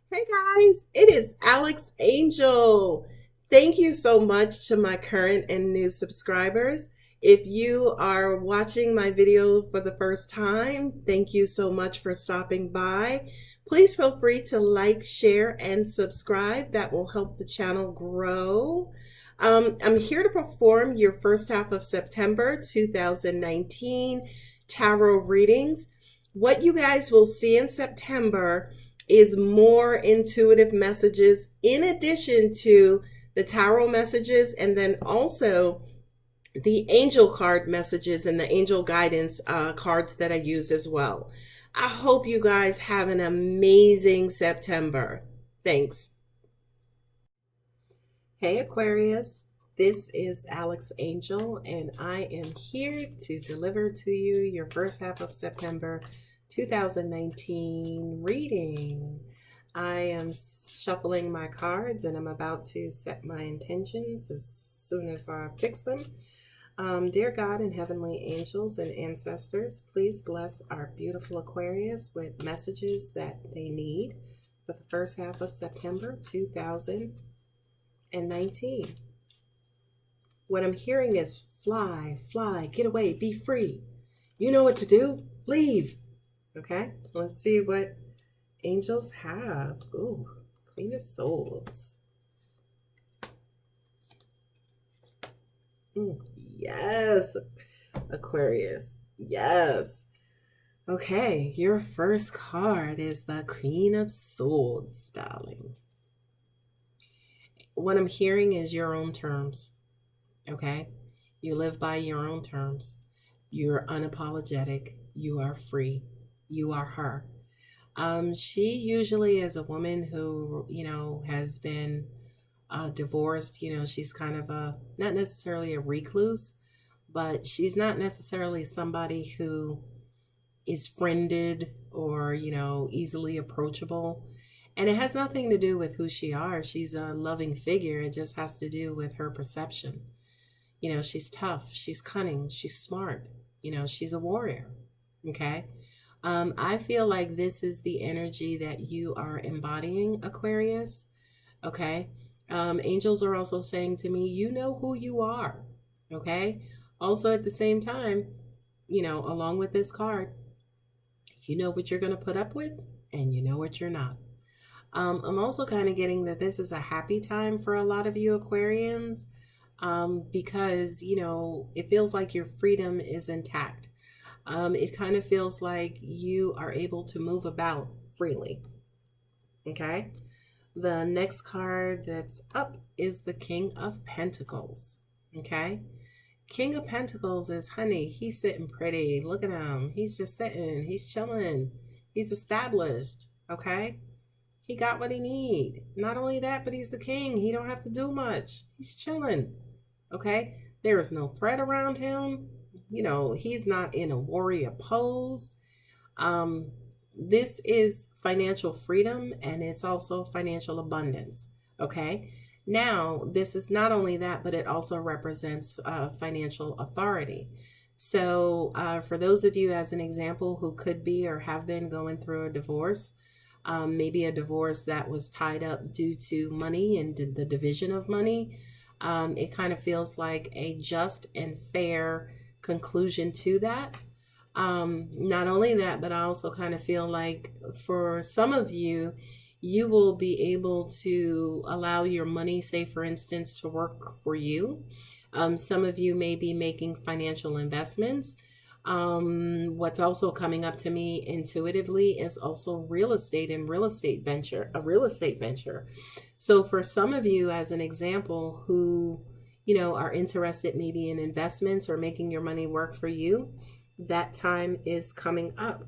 Hey guys, it is Alex Angel. Thank you so much to my current and new subscribers. If you are watching my video for the first time, thank you so much for stopping by. Please feel free to like, share, and subscribe. That will help the channel grow. I'm here to perform your first half of September 2019 tarot readings. What you guys will see in September is more intuitive messages in addition to the tarot messages, and then also the angel card messages and the angel guidance cards that I use as well. I hope you guys have an amazing September. Thanks. Hey Aquarius, this is Alex Angel, and I am here to deliver to you your first half of September 2019 reading. I am shuffling my cards and I'm about to set my intentions as soon as I fix them. Dear God and heavenly angels and ancestors, please bless our beautiful Aquarius with messages that they need for the first half of September 2019. What I'm hearing is fly, fly, get away, be free. You know what to do. Leave. Okay, let's see what angels have. Ooh, Queen of Swords. Yes, Aquarius. Yes. Okay, your first card is the Queen of Swords, darling. What I'm hearing is your own terms. Okay, you live by your own terms. You're unapologetic. You are free. You are her. She usually is a woman who, has been divorced. She's kind of not necessarily a recluse, but she's not necessarily somebody who is friended or, easily approachable. And it has nothing to do with who she are. She's a loving figure. It just has to do with her perception. She's tough, she's cunning, she's smart, she's a warrior. Okay. I feel like this is the energy that you are embodying, Aquarius. Okay. Angels are also saying to me, you know who you are. Okay. Also, at the same time, along with this card, you know what you're going to put up with and you know what you're not. I'm also kind of getting that this is a happy time for a lot of you Aquarians, because, it feels like your freedom is intact. It kind of feels like you are able to move about freely. Okay. The next card that's up is the King of Pentacles. Okay. King of Pentacles is, honey, he's sitting pretty. Look at him. He's just sitting. He's chilling. He's established. Okay. He got what he need. Not only that, but he's the king. He don't have to do much. He's chilling. Okay. There is no threat around him. He's not in a warrior pose. This is financial freedom and it's also financial abundance. Okay. Now, this is not only that, but it also represents financial authority. So, for those of you, as an example, who could be or have been going through a divorce, maybe a divorce that was tied up due to money and the division of money, it kind of feels like a just and fair conclusion to that. Not only that, but I also kind of feel like for some of you, you will be able to allow your money, say for instance, to work for you. Some of you may be making financial investments. What's also coming up to me intuitively is also real estate and a real estate venture. So for some of you, as an example, who, are interested maybe in investments or making your money work for you, that time is coming up.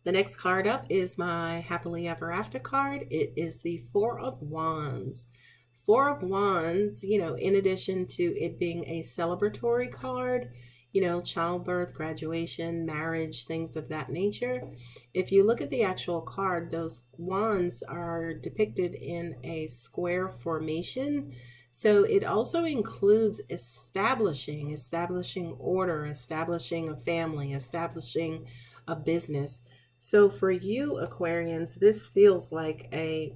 The next card up is my happily ever after card. It is the Four of Wands. Four of Wands, in addition to it being a celebratory card, childbirth, graduation, marriage, things of that nature. If you look at the actual card, those wands are depicted in a square formation. So it also includes establishing order, establishing a family, establishing a business. So for you, Aquarians, this feels like a,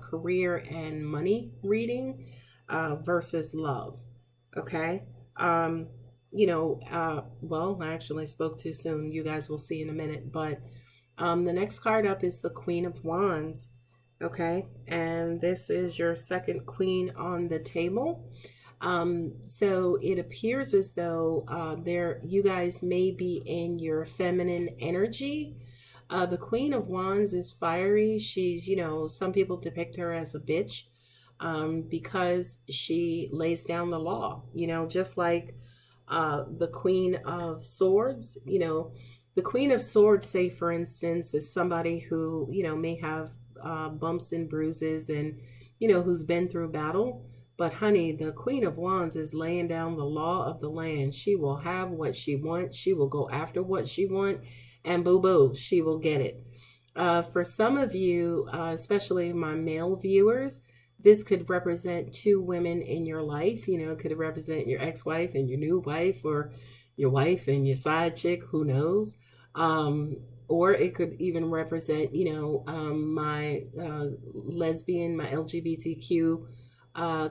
career and money reading versus love. Okay. Um, well, I actually spoke too soon. You guys will see in a minute. But the next card up is the Queen of Wands. Okay. And this is your second queen on the table. So it appears as though you guys may be in your feminine energy. The Queen of Wands is fiery. She's, some people depict her as a bitch because she lays down the law, just like the Queen of Swords. The Queen of Swords, say, for instance, is somebody who, may have bumps and bruises and, who's been through battle. But honey, the Queen of Wands is laying down the law of the land. She will have what she wants. She will go after what she wants. And boo-boo, she will get it. For some of you, especially my male viewers, this could represent two women in your life. It could represent your ex-wife and your new wife, or your wife and your side chick, who knows? Or it could even represent, my lesbian, my LGBTQ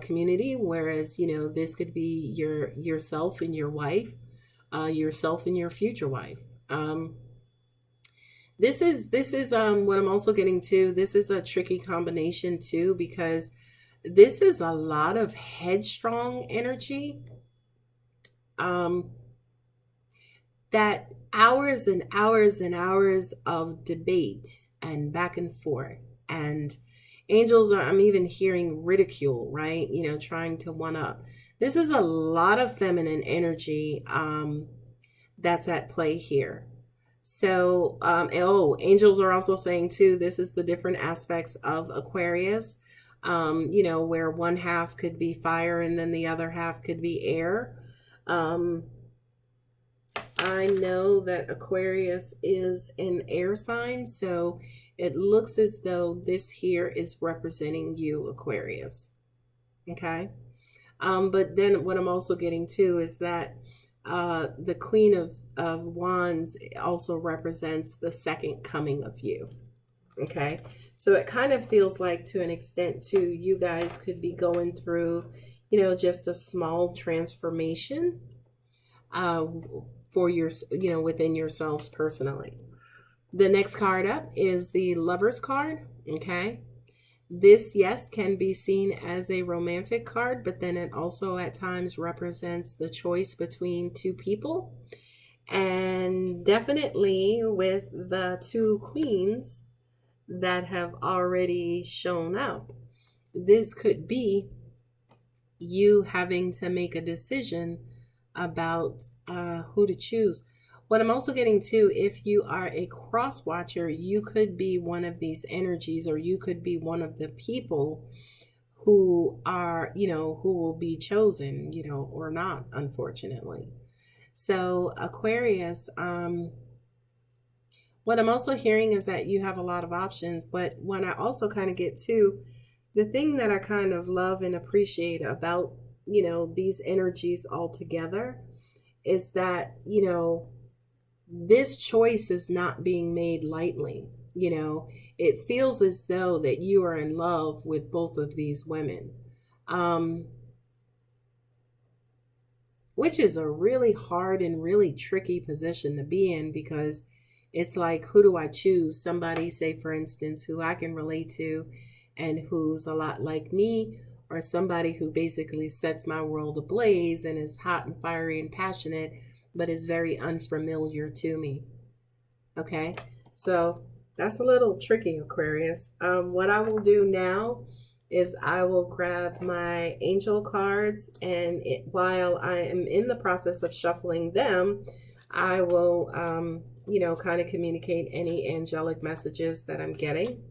community, whereas this could be yourself and your wife, yourself and your future wife. This is what I'm also getting to. This is a tricky combination too, because this is a lot of headstrong energy, that hours and hours and hours of debate and back and forth, and I'm even hearing ridicule, right? Trying to one up. This is a lot of feminine energy that's at play here. So, angels are also saying too, this is the different aspects of Aquarius, where one half could be fire and then the other half could be air. I know that Aquarius is an air sign, so it looks as though this here is representing you, Aquarius. Okay. But then what I'm also getting to is that the Queen of Wands also represents the second coming of you. Okay. So it kind of feels like, to an extent too, you guys could be going through, just a small transformation for your, within yourselves personally. The next card up is the Lover's card. Okay. This, yes, can be seen as a romantic card, but then it also at times represents the choice between two people. And definitely with the two queens that have already shown up, this could be you having to make a decision about who to choose. What I'm also getting to, if you are a cross watcher, you could be one of these energies, or you could be one of the people who are, who will be chosen, or not, unfortunately. So Aquarius, what I'm also hearing is that you have a lot of options, but when I also kind of get to the thing that I kind of love and appreciate about, these energies all together, is that, this choice is not being made lightly. It feels as though that you are in love with both of these women, which is a really hard and really tricky position to be in, because it's like, who do I choose? Somebody, say, for instance, who I can relate to and who's a lot like me, or somebody who basically sets my world ablaze and is hot and fiery and passionate, but is very unfamiliar to me. Okay, so that's a little tricky, Aquarius. What I will do now is I will grab my angel cards, and while I am in the process of shuffling them, I will, kind of communicate any angelic messages that I'm getting.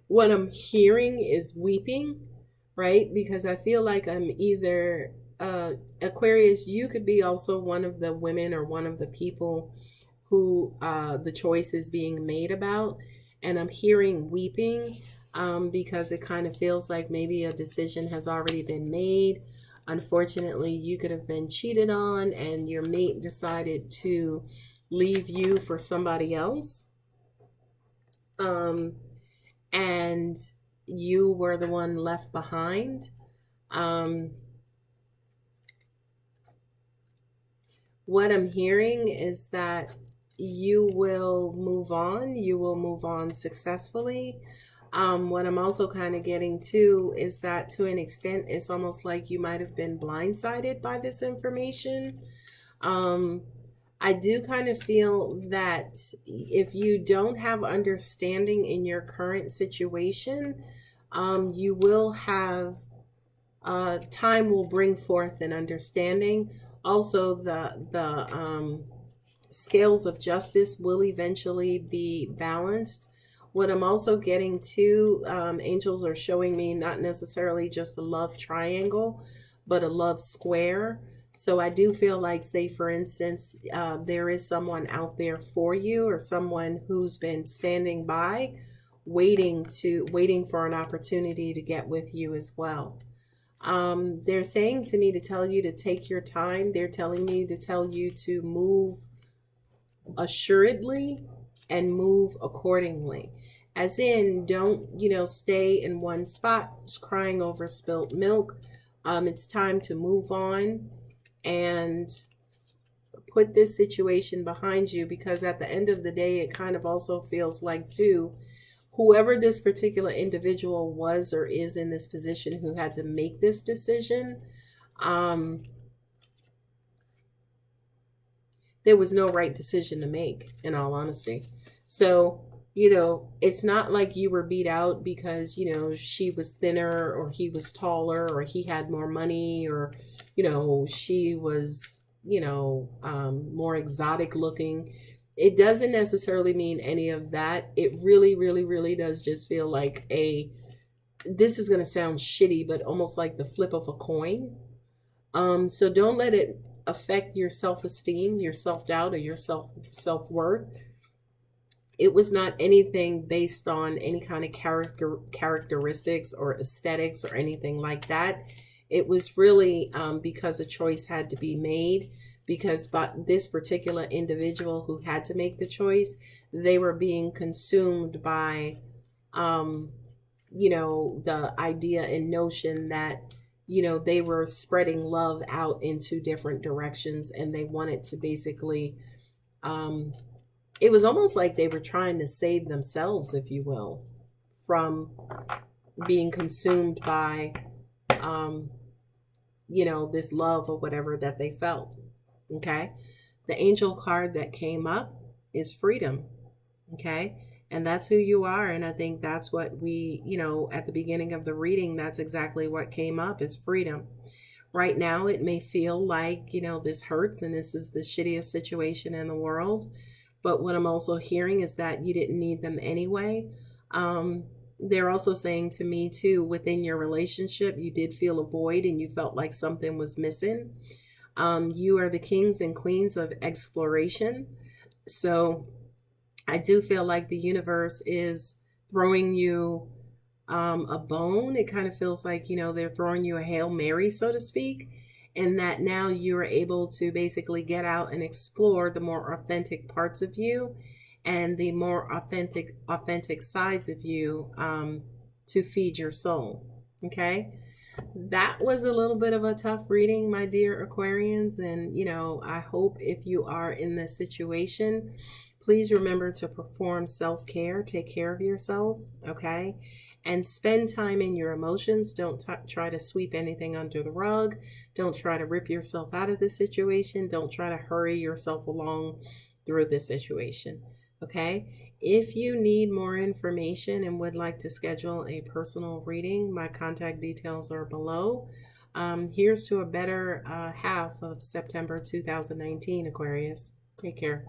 What I'm hearing is weeping, right? Because I feel like I'm either Aquarius, you could be also one of the women or one of the people who the choice is being made about. And I'm hearing weeping because it kind of feels like maybe a decision has already been made. Unfortunately, you could have been cheated on and your mate decided to leave you for somebody else. And you were the one left behind. What I'm hearing is that you will move on. You will move on successfully. What I'm also kind of getting to is that to an extent, it's almost like you might have been blindsided by this information. Um, I do kind of feel that if you don't have understanding in your current situation, you will have time will bring forth an understanding. Also, the scales of justice will eventually be balanced. What I'm also getting to, angels are showing me not necessarily just a love triangle, but a love square. So I do feel like, say, for instance, there is someone out there for you, or someone who's been standing by, waiting for an opportunity to get with you as well. They're saying to me to tell you to take your time. They're telling me to tell you to move assuredly and move accordingly. As in, don't, stay in one spot crying over spilt milk. It's time to move on and put this situation behind you, because at the end of the day, it kind of also feels like, too, whoever this particular individual was or is in this position who had to make this decision, there was no right decision to make, in all honesty. So, it's not like you were beat out because, she was thinner or he was taller or he had more money or, she was, more exotic looking. It doesn't necessarily mean any of that. It really, really, really does just feel like this is going to sound shitty, but almost like the flip of a coin. So don't let it affect your self-esteem, your self-doubt, or your self-worth. It was not anything based on any kind of characteristics or aesthetics or anything like that. It was really because a choice had to be made, because this particular individual who had to make the choice, they were being consumed by, the idea and notion that, they were spreading love out into different directions, and they wanted to basically, it was almost like they were trying to save themselves, if you will, from being consumed by, this love or whatever that they felt. Okay. The angel card that came up is freedom. Okay. And that's who you are. And I think that's what we, at the beginning of the reading, that's exactly what came up, is freedom. Right now, it may feel like, this hurts and this is the shittiest situation in the world. But what I'm also hearing is that you didn't need them anyway. They're also saying to me, too, within your relationship, you did feel a void and you felt like something was missing. You are the kings and queens of exploration. So I do feel like the universe is throwing you a bone. It kind of feels like, they're throwing you a Hail Mary, so to speak, and that now you're able to basically get out and explore the more authentic parts of you and the more authentic sides of you, to feed your soul. Okay. That was a little bit of a tough reading, my dear Aquarians. And, I hope if you are in this situation, please remember to perform self-care, take care of yourself, okay? And spend time in your emotions. Don't try to sweep anything under the rug. Don't try to rip yourself out of the situation. Don't try to hurry yourself along through this situation, okay? If you need more information and would like to schedule a personal reading, my contact details are below. Here's to a better half of September 2019, Aquarius. Take care.